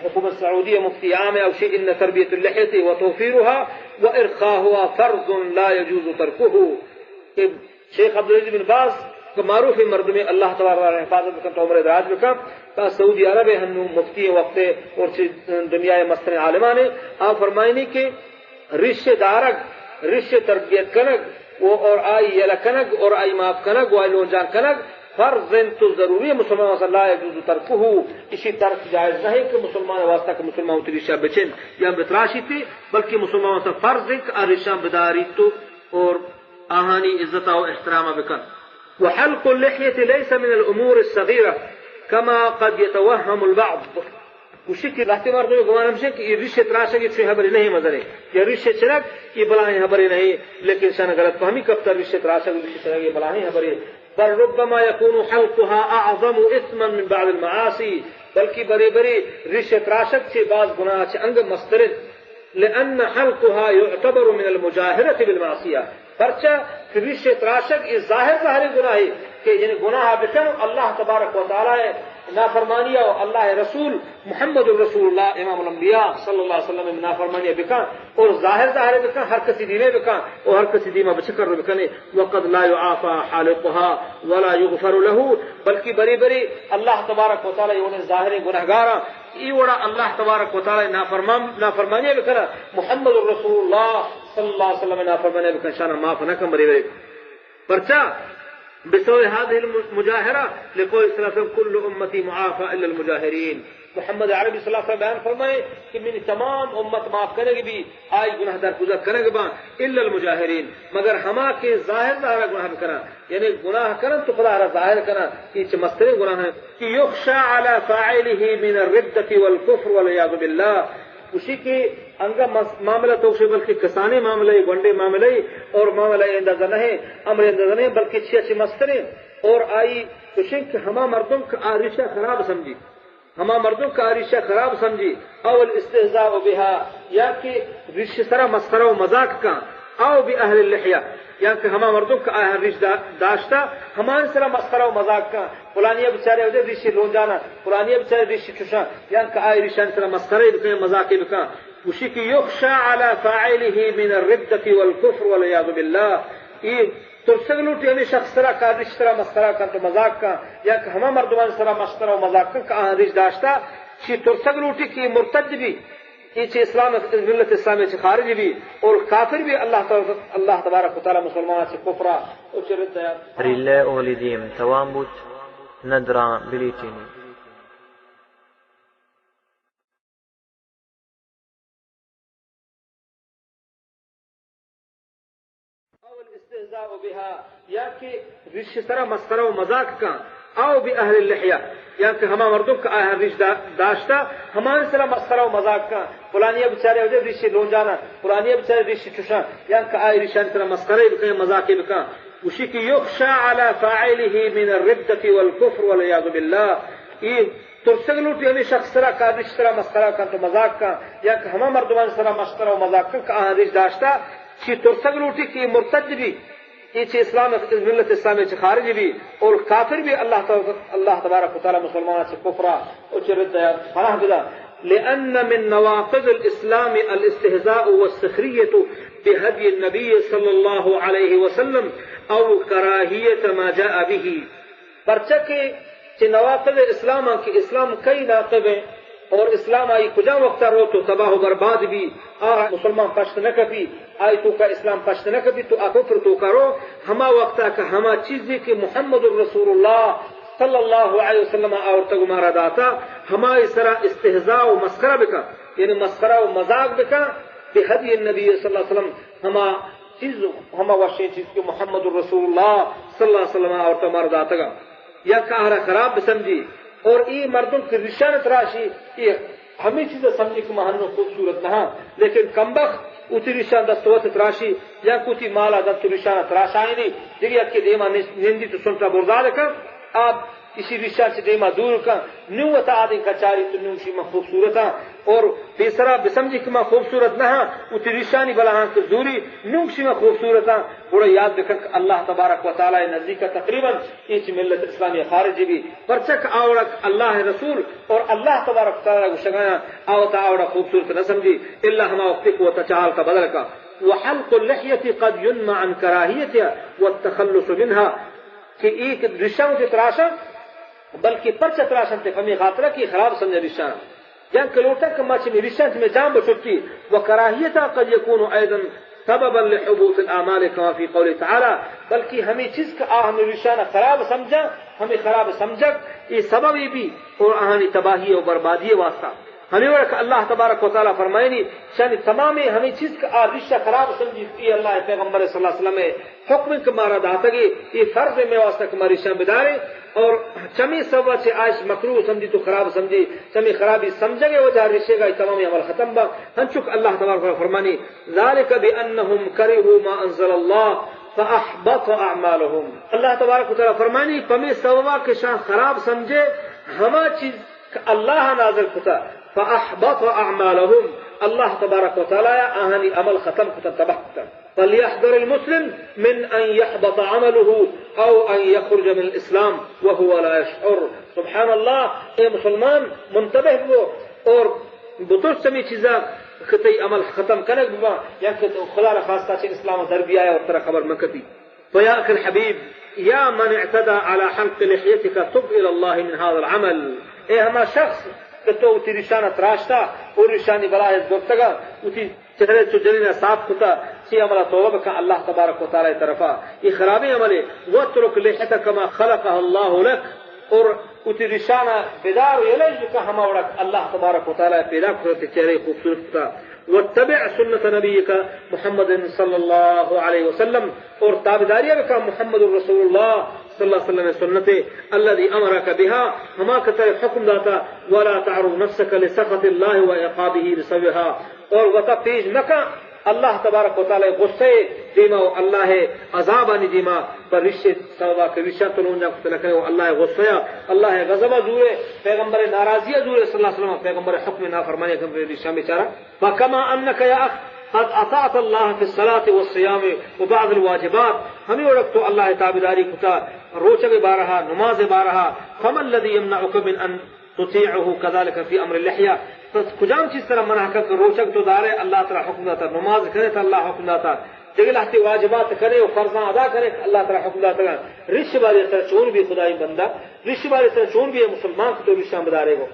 B: حکومت سعودیہ مفتی عام او شيء ان تربیت اللحیہ وتوفیرها وارخاؤها فرض لا يجوز ترکه کہ شیخ عبدالعزیز بن باز معروف مرد میں اللہ تبارک حفاظت کا عمر دراز میں کا سعودی عرب ہنو مفتی وقت اور دنیا مستن عالمان نے آپ فرمائنی کہ رشتہ دارک رشتہ تربیت کنگ وہ اور آئی یلا کنگ اور آئی معاف کنگ وہ لون جان کنگ فرض تو ضروری ہے مسلمان صلی اللہ علیہ وسلم ترکہ اسی ترک جائز نہیں کہ مسلمان واسطہ کہ مسلمان تی رشہ بچن یا بتراشی تھی بلکہ مسلمان واسطہ فرض ہے کہ رشہ بداری تو اور آہانی عزت و احترام بکن وحلق اللحية ليس من الأمور الصغيرة كما قد يتوهم البعض وشكل احتمال کو گمان ہمشے کہ یہ رشتہ تراشا کی چھے خبری نہیں مزرے یہ رشتہ چرک یہ بلائیں خبری نہیں لیکن شان غلط فہمی کفتر رشتہ تراشا کی رشتہ چرک یہ بلائیں خبری بل ربما يكون حلقها اعظم اثما من بعض المعاصي بلکہ بڑے بڑے رشتہ تراشک سے بعض گناہ سے انگ مسترد لأن حلقها يعتبر من المجاهرة بالمعصية پرچہ رشتہ تراشک یہ ظاہر گناہ ہے کہ یعنی گناہ بکن اللہ تبارک و تعالی نافرمانیہ و اللہ رسول محمد رسول اللہ امام الانبیاء صلی اللہ علیہ وسلم نافرمانیہ بکن اور ظاہر بکن ہر کسی دینے بکن اور ہر کسی دیمہ بچکر بکن وقد لا يعافى حالقها ولا يغفر له بلکہ بری بری اللہ تبارک و تعالی انہیں ظاہر گناہگارا ایوڑا اللہ تبارک و تعالی نافرمانیہ بکن محمد رسول اللہ صلی اللہ علیہ وسلم نافرمانیہ بکن شانہ معاف نہ کم بری بری پرچہ بسوء هذه المجاهرة لقول صلى الله عليه وسلم كل أمتي معافى إلا المجاهرين محمد عربی صلی اللہ علیہ وسلم بیان فرمائے کہ میری تمام امت معاف کرے گی بھی آئی گناہ در گزر کرے گی با الا المجاہرین مگر ہما کے ظاہر گناہ کرنا یعنی گناہ کرن تو خدا را ظاہر کرنا کہ مستر گناہ ہے کہ یخشى على فاعله من الردة والكفر والعیاذ باللہ اسی کے انگا معاملہ تو سے بلکہ کسانے معاملے گنڈے معاملے اور معاملہ اندازہ نہیں امر اندازہ نہیں بلکہ اچھی اچھی مستریں اور آئی تو کہ ہما مردوں کا رشتہ خراب سمجھی ہما مردوں کا رشتہ خراب سمجھی اول استہزاء بها یا کہ رشتہ سرا مسخرہ و مذاق کا او باہل اللحیہ یا کہ ہما مردوں کا رشتہ داشتہ ہمان سرا مسخرہ و مذاق کا فلانیہ بیچارے ہوتے رشتہ لون جانا فلانیہ بیچارے رشتہ چشا یا کہ آئی رشتہ سرا مسخرہ بکا مذاق بکا اسی کی یخشى على فاعله من الردة والكفر والعیاذ باللہ یہ ترسگلو ٹیمی شخص سرا کا رشتہ سرا مسخرہ کا تو مذاق کا یا کہ ہما مردمان سرا مسخرہ و مذاق کا رشتہ داشتہ چی ترسگلو ٹی کی مرتد بھی یہ اسلام ملت اسلامی سے خارج بھی اور کافر بھی اللہ تبارک و تعالی مسلمان سے کفرہ اور چرت ہے
A: رلے اولی دیم توام بود ندران بلیتینی
B: الاستهزاء بها یا کہ رش سرا مسخرہ و مذاق کا او باہل اللحیہ یا کہ ہما مردوں کا آیا رش داشتا ہمارے سرا مسخرہ و مذاق کا فلانیہ بچارے ہو جائے رش لون جانا فلانیہ بچارے رش چشا یا کہ آئے رشان سرا مسخرہ بکا مذاق بکا اسی کی یخشى على فاعله من الردة والكفر والعياذ بالله یہ ترسگلوٹی ہمیں شخص سرا کا رش سرا مسخرہ کا تو مذاق کا یا کہ ہما مردمان سرا مسخرہ و مذاق کا آیا رش داشتا چی ترسگلوٹی کی مرتد بھی یہ اسلام ملت اسلامی سے خارج بھی اور کافر بھی اللہ تبارک و تعالی مسلمان سے کفرا اور چرد پناہ بدا لأن من نواقض الإسلام الاستهزاء والسخرية بهدي النبي صلى الله عليه وسلم أو كراهية ما جاء به پرچہ نواقض اسلام کی اسلام کئی ناقبیں اور اسلام آئی کجا وقت رو تو تباہ و برباد بھی مسلمان پشت نہ کبھی آئی تو کا اسلام پشت نہ کبھی تو کفر تو کرو ہما وقت کا ہما چیزیں کہ محمد الرسول اللہ صلی اللہ علیہ وسلم اور تگمارا داتا ہماری سرا استہزاء و مسخرہ بکا یعنی مسخرہ و مذاق بکا بہدی النبی صلی اللہ علیہ وسلم ہما چیز ہما وشی چیز کہ محمد الرسول اللہ صلی اللہ علیہ وسلم اور تگمارا داتا گا یا کہا خراب سمجھی اور یہ مردوں کی رشان تراشی یہ ہمیں چیزیں سمجھی کہ مہنو خوبصورت نہ لیکن کمبخت اتی رشان دستوت تراشی یا کچھ مالا دست رشان تراشائیں نہیں دیکھئے کہ دیما نندی تو سنتا بردار کا آپ اسی رشان سے دیما دور کا نوتا آدھی کچاری تو نوشی میں خوبصورت اور بیسرا بسمجھی کہ میں خوبصورت نہ اتی رشانی بلا کے دوری نوشی میں خوبصورت بڑا یاد بکر اللہ تبارک و تعالی نزدیک کا تقریباً اس ملت اسلامی خارجی بھی پرچک آوڑک اللہ رسول اور اللہ تبارک و تعالی کو شگایا آوتا آوڑا خوبصورت نہ سمجھی اللہ ہما وقت کو تچال کا بدل کا وحلق اللحیت قد ينمى عن کراہیتها والتخلص منها کہ ایک رشان کے تراشا بلکہ پرچہ تراشن تے کمی خاطرہ کی خراب سمجھے رشان یا کلوٹا کما چھ رشان میں جان بچتی وکراہیتها قد يكون ايضا سببا لحبوط الاعمال كما في قوله تعالى بلکہ ہمیں چیز کا ہمیں رشان خراب سمجھا ہمیں خراب سمجھا یہ سبب بھی اور آہنی تباہی اور بربادی واسطہ ہمیں ورک اللہ تبارک و تعالی فرمائنی شان تمام ہمیں چیز کا رشتہ خراب سمجھی کہ اللہ پیغمبر صلی اللہ علیہ وسلم حکم کمارا داتگی یہ فرض میں واسطہ کماری شان بدارے اور چمی سوا سے عائش مکروہ سمجھی تو خراب سمجھی چمی خرابی سمجھے گے وجہ رشے گا تمام عمل ختم با ہنچک اللہ تبارک و تعالی فرمانی ذالک بانہم کرہوا ما انزل اللہ فاحبط اعمالهم اللہ تبارک و تعالی فرمانی پمی سوا کے شان خراب سمجھے ہما چیز اللہ نازل کتا فاحبط اعمالهم اللہ تبارک و تعالی آہنی عمل ختم کتا تباہ کتا فليحذر المسلم من ان يحبط عمله او ان يخرج من الاسلام وهو لا يشعر سبحان اللہ اے مسلمان منتبہ ہو اور بطور سمی چیزاں خطی عمل ختم کرنے بوا یا کہ خدا را خاصتا سے اسلام در بھی آیا اور ترا خبر مکتی فيا اخي الحبيب يا من اعتدى على حلق لحيتك تب الى الله من هذا العمل اے ہما شخص کہ تو اتی رشانہ تراشتا اور رشانی بلاہ گفتگا اتی چہرے چجرینا صاف کتا سی عملہ توبہ کا اللہ تبارک و تعالی طرفا یہ خرابی عملے واترک لحیتک ما خلقہ اللہ لک اور اتی رشانہ بیدار یلج کا ہما وڑک اللہ تبارک و تعالی پیدا کرتے چہرے خوبصورت کتا واتبع سنت نبیک محمد صلی اللہ علیہ وسلم اور تابداریہ کا محمد الرسول اللہ صلی اللہ علیہ وسلم سنتے الذي امرك بها ہما کتر حکم داتا ولا تعرض نفسك لسخط الله وعقابه بسببها اور وتا پیش مکا اللہ تبارک و تعالی غصے دیما اللہ عذابانی دیما پر رشت سوا کے رشت تو نہ کتل کرے اللہ غصہ اللہ غضب زورے پیغمبر ناراضی زورے صلی اللہ علیہ وسلم پیغمبر حکم نافرمانی کے رشت بیچارہ فكما انك يا اخ قد اطاعت الله في الصلاه والصيام وبعض الواجبات ہمیں رکھتو اللہ تابعداری کتا روچہ بارہا نماز بارہا فما الذي يمنعك من ان تطيعه كذلك في امر اللحيه کجام چیز طرح منع کر روچک تو دارے اللہ تعالی حکم داتا نماز کرے تو اللہ حکم داتا جگل ہستی واجبات کرے اور فرضاں ادا کرے اللہ تعالی حکم داتا رش والے طرح چون بھی خدائی بندہ رش والے طرح چون بھی مسلمان کو تو رشاں بدارے گو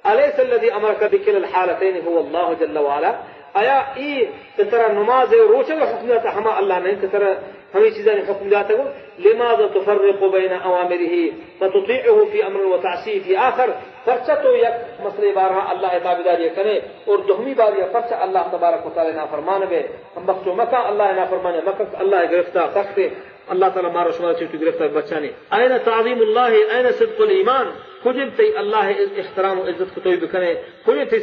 B: الیس الذي امرك بكل الحالتين هو الله جل وعلا آیا ای طرح نماز اور روچک حکم داتا ہما اللہ نے طرح ہمیں چیزیں حکم داتا گو لماذا تفرق بين اوامره فتطيعه في امر وتعصيه في اخر پرچہ تو یک مسئلے بارہا اللہ تابعداری کرے اور دومی بار یہ پرچہ اللہ تبارک و تعالی نافرمان بے ہم بخشو مکہ اللہ نافرمان مکہ اللہ گرفتار تختے اللہ تعالی مارو شمار چوٹی گرفتار بچانے این تعظیم اللہ این صدق الایمان کجن تی اللہ احترام و عزت کتوئی بکنے کجن تی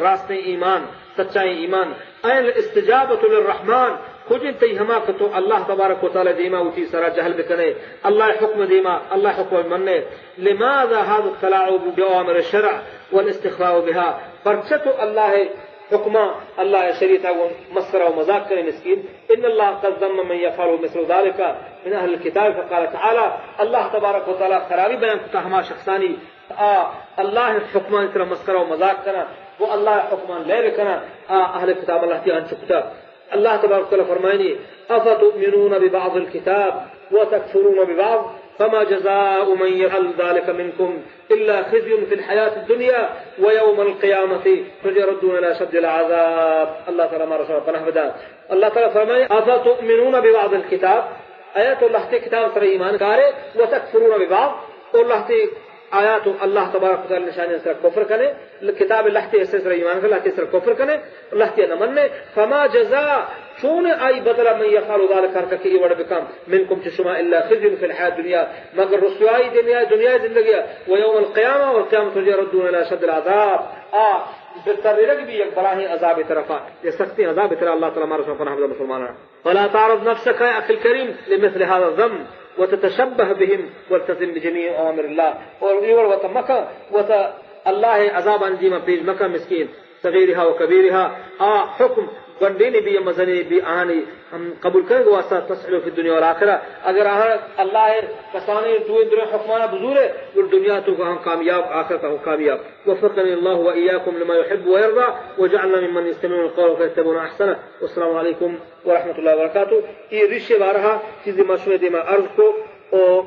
B: راست ایمان سچائی ایمان این استجابت للرحمن کجن تی ہما کتو اللہ تبارک و تعالی دیما وتی سرا جہل بکنے اللہ حکم دیما اللہ حکم مننے لماذا هذا التلاعب بأوامر الشرع والاستخفاء بها پرچتو اللہ حکمہ اللہ شریعت مسخرہ و مذاق کرے مسکین ان اللہ قد ذم من يفعل مثل ذلك من اهل الكتاب فقال تعالی اللہ تبارک و تعالی خرابی بیان کرتا ہما شخصانی اللہ حکمان اس طرح مسخرہ و مذاق کرنا وہ اللہ حکمان لے رکھنا اہل کتاب اللہ کی انچکتا اللہ تبارک و تعالی فرمائنی افتؤمنون ببعض الكتاب وتكفرون ببعض فما جزاء من يفعل ذلك منكم إلا خزي في الحياة الدنيا ويوم القيامة تجردون إلى شد العذاب الله تعالى ما رسول الله بدا الله تعالى فرمائے افتؤمنون ببعض الكتاب آیات اللہ کے کتاب سر ایمان کارے وتکفرون ببعض اور اللہ کے آیات اللہ تبارک و تعالی نشانے سر کفر کرنے کتاب اللہ کے سر ایمان اللہ کے سر کفر کرنے اللہ کے نہ مننے فما جزاء چون آئی بدلا من يفعل ذلك کر کہ یہ وڑ بکم منکم چشما الا خزي في الحياه الدنيا مگر رسوائی دنیا زندگی و یوم القیامہ والقیامت تجردون الى شد العذاب بالترک بھی ایک براہ عذاب طرفا یہ سختی عذاب طرف اللہ تعالی ہمارے پناہ بدا مسلمانوں فلا تعرض نفسك يا اخي الكريم لمثل هذا الذنب وتتشبه بهم والتزم بجميع اوامر الله اور یہ وتمکا وت اللہ عذاب انجیم پیش مکہ مسکین صغیرها وكبيرها حکم گنڈینی بھی مزنی بھی آنی ہم قبول کریں گے واسطہ تسعلو فی الدنیا والآخرہ اگر اللہ کسانی دو دنیا حکمانہ بزور ہے اور دنیا تو ہم کامیاب آخرت ہم کامیاب وفقنی اللہ و ایاکم لما يحب ويرضى وجعلنا ممن يستمعون القول فيتبعون احسنه والسلام علیکم ورحمۃ اللہ وبرکاتہ یہ رشے بارہا چیزیں مشورے دی میں عرض کو اور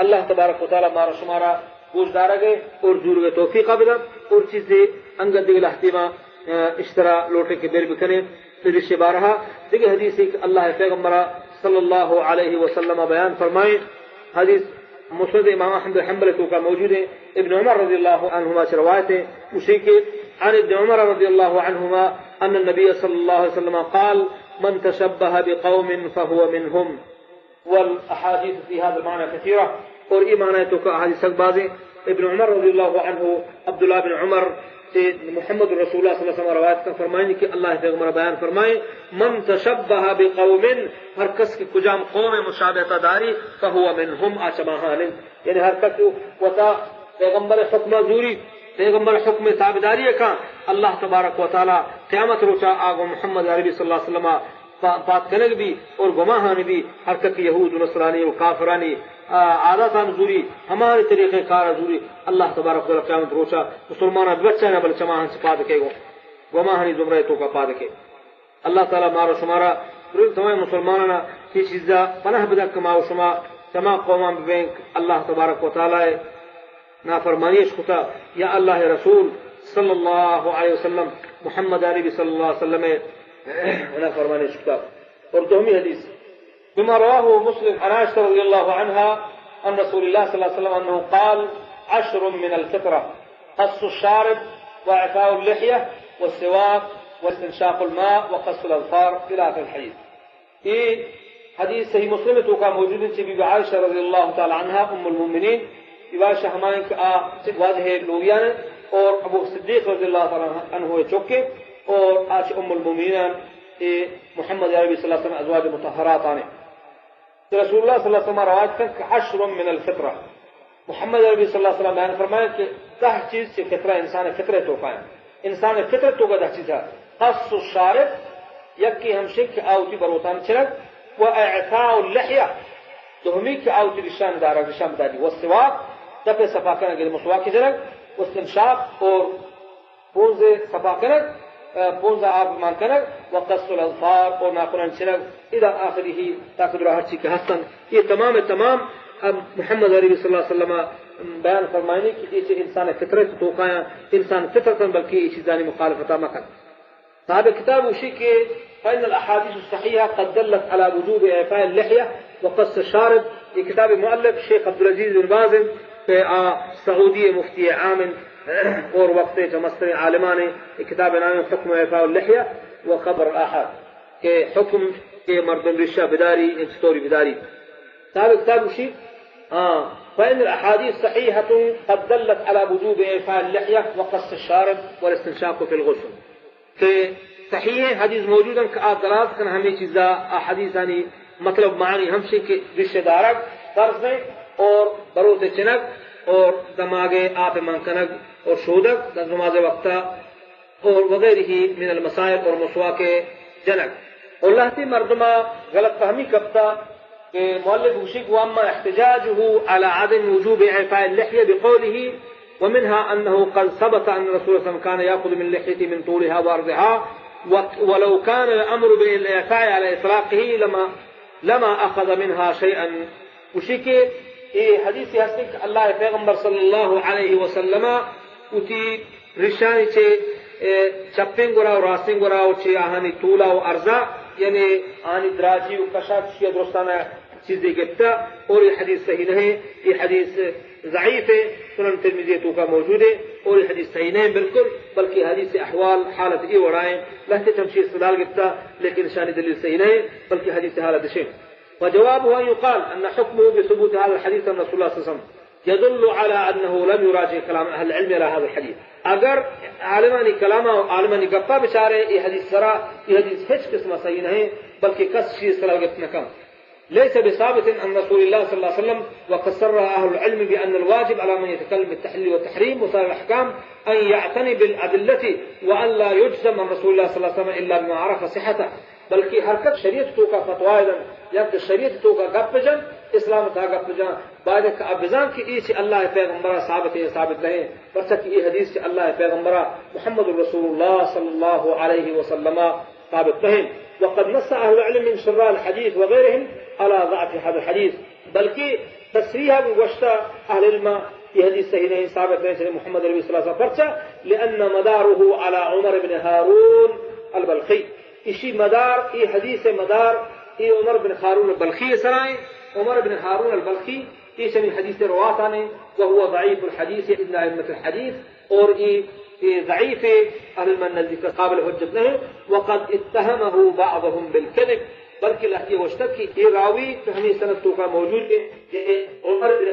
B: اللہ تبارک و تعالی مارا شمارا گوش دارا گئے اور دور گئے توفیق بدہ اور چیزیں انگد دیگل احتیمہ اشترا لوٹے کے بیر بکنے پھر اس بارہا دیکھیں حدیث ایک اللہ پیغمبرہ صلی اللہ علیہ وسلم بیان فرمائے حدیث مسند امام احمد حنبل تو کا موجود ہے ابن عمر رضی اللہ عنہما سے روایت ہے اسی کے عن ابن عمر رضی اللہ عنہما ان النبي صلی اللہ علیہ وسلم قال من تشبه بقوم فهو منهم والاحاديث في هذا المعنى كثيرة اور یہ معنی تو کا احادیث بعض ابن عمر رضی اللہ عنہ عبداللہ بن عمر سے محمد رسول اللہ صلی اللہ علیہ وسلم روایت کا فرمائیں کہ اللہ پیغمبر بیان فرمائے من تشبہ بقوم ہر کس کی کجام قوم مشابہت داری فہو منہم اچماہان یعنی ہر کس وتا پیغمبر حکم زوری پیغمبر حکم تابعداری کا اللہ تبارک و تعالی قیامت روچا آگو محمد عربی صلی اللہ علیہ وسلم بات کرنے بھی اور گماہانی بھی ہر کس یہود و نصرانی و کافرانی عادتان زوری ہمارے طریقہ کار زوری اللہ تبارک و تعالی قیامت روچا مسلمانہ بچہ نہ بل چماہن سے پا دکے گو گماہنی زمرے تو کا پا دکے اللہ تعالی مارو شمارا تمام مسلمانہ کی چیزا پناہ بدک کماو شما تمام قومان بینک اللہ تبارک و تعالی نافرمانیش کتا یا اللہ رسول صلی اللہ علیہ وسلم محمد عربی صلی اللہ علیہ وسلم نافرمانیش کتا اور دومی حدیث بما رواه مسلم عن عائشة رضي الله عنها عن رسول الله صلى الله عليه وسلم أنه قال 10 من الفطرة قص الشارب وإعفاء اللحية والسواك واستنشاق الماء وقص الأظفار إلى آخر الحديث. یہ حدیث صحیح مسلم تو کا موجود ہے بی عائشہ رضی اللہ تعالی عنہا ام المؤمنین عائشہ ہمائیں کہ واضح لوگیان اور ابو صدیق رضی اللہ تعالی عنہ چوکے اور آج ام المؤمنین محمد عربی صلی اللہ علیہ وسلم ازواج مطہرات آنے رسول اللہ صلی اللہ علیہ وسلم روایت کر 10 من الفطرہ محمد عربی صلی اللہ علیہ وسلم بیان فرمایا کہ 10 چیز سے فطرہ انسان فطرت تو قائم انسان فطرت تو کا 10 چیز ہے قص الشارب یکی ہم شک آوتی بروتان چرک و اعفاء اللحیہ دہمی کی آوتی رشان دارا رشان داری والسواک تپے صفا کرنے کے مسواک کی جرک واستنشاق اور پونز صفا کرنے پونزہ آپ مان کرک وقص الاظفار اور ناخنان چرک الى آخری تاکہ ہر چیز کے حسن یہ تمام محمد عربی صلی اللہ علیہ وسلم بیان فرمائنے کہ یہ انسان فطرت تو قائم انسان فطرتا بلکہ یہ چیزانی مخالفتا مکن صاحب کتاب اسی کے فإن الأحاديث الصحيحة قد دلت على وجوب إعفاء اللحية وقص الشارب یہ کتاب مؤلف شیخ عبدالعزیز بن باز کہ سعودی مفتی عام اور وقت مستر عالمان کتاب نام حکم اعفاء اللحیہ و خبر الاحاد کہ حکم کے مردم رشہ بداری انستوری بداری سابق کتاب وشي فإن الأحاديث صحيحة قد دلت على وجوب إعفاء اللحية وقص الشارب والاستنشاق في الغسل کہ صحیح حدیث موجود ہیں کہ دراز کن ہمیں چیزا حدیث یعنی مطلب معنی ہمشی کے رشتہ دارک طرز میں اور بروت چنک اور دماغے آپ منکنک اور شودک نماز وقتا اور وغیرہ من المسائل اور مسواک جنک اور لہتی مردمہ غلط فہمی کبتا کہ مؤلف وشيك واما احتجاجه على عدم وجوب اعفاء اللحيه بقوله ومنها انه قد ثبت ان الرسول صلى الله عليه وسلم كان ياخذ من لحيته من طولها وعرضها ولو كان الامر بالاعفاء على اطلاقه لما اخذ منها شيئا وشيك حديث هستك الله پیغمبر صلى الله عليه وسلم وتي رشاني چپنگ گرا و راسنگ گرا و چی آہانی طولا و ارزا یعنی آنی دراجی و کشا چیئے درستانہ چیزیں گفتا اور یہ حدیث صحیح نہیں یہ حدیث ضعیف ہے سنن ترمذی تو کا موجود ہے اور یہ حدیث صحیح نہیں بالکل بلکہ حدیث احوال حالت یہ وڑائیں لہتے تمشی استدلال گفتا لیکن شانی دلیل صحیح نہیں بلکہ حدیث حالت شیم وجوابه أن يقال أن حكمه بثبوت هذا الحديث أن رسول الله صلى الله عليه وسلم يدل على أنه لم يراجع كلام أهل العلم على هذا الحديث اگر عالمانی کلامہ اور عالمانی گپا بچارے یہ حدیث سرا یہ حدیث ہچ قسمہ صحیح نہیں بلکہ کس چیز سرا گپ نکم ليس بثابت عن رسول الله صلى الله عليه وسلم وقد صرح أهل العلم بأن الواجب على من يتكلم بالتحليل والتحريم وسائر الأحكام أن يعتني بالأدلة وأن لا يجزم عن رسول الله صلى الله عليه وسلم إلا بما عرف صحته بلکہ حرکت شریعت تو کا فتوی دن یا کہ شریعت تو کا گپ جن اسلام کا گپ جن بعد کہ ابزان کی ایچ اللہ پیغمبر ثابت ہے ثابت نہیں پرچہ کہ یہ حدیث سے اللہ پیغمبر محمد رسول اللہ صلی اللہ علیہ وسلم ثابت نہیں وقد نص اهل العلم من شراح الحديث وغيرهم على ضعف هذا الحديث بلکہ تصریح گوشتہ اہل علم یہ حدیث صحیح نہیں ثابت نہیں محمد رسول اللہ صلی اللہ علیہ وسلم پرچہ لان مداره على عمر بن هارون البلخي اسی مدار یہ حدیث مدار یہ عمر بن ہارون البلخی سرائیں عمر بن ہارون البلخی یہ سمی حدیث روات آنے وهو ضعیف الحدیث ابن ائمۃ الحدیث اور یہ ضعیف اہل المنزل کا قابل حجت نہیں وقد اتهمه بعضهم بالكذب بلکہ لہتی وشتک کی یہ راوی کہ ہمیں سند تو کا موجود ہے کہ عمر بن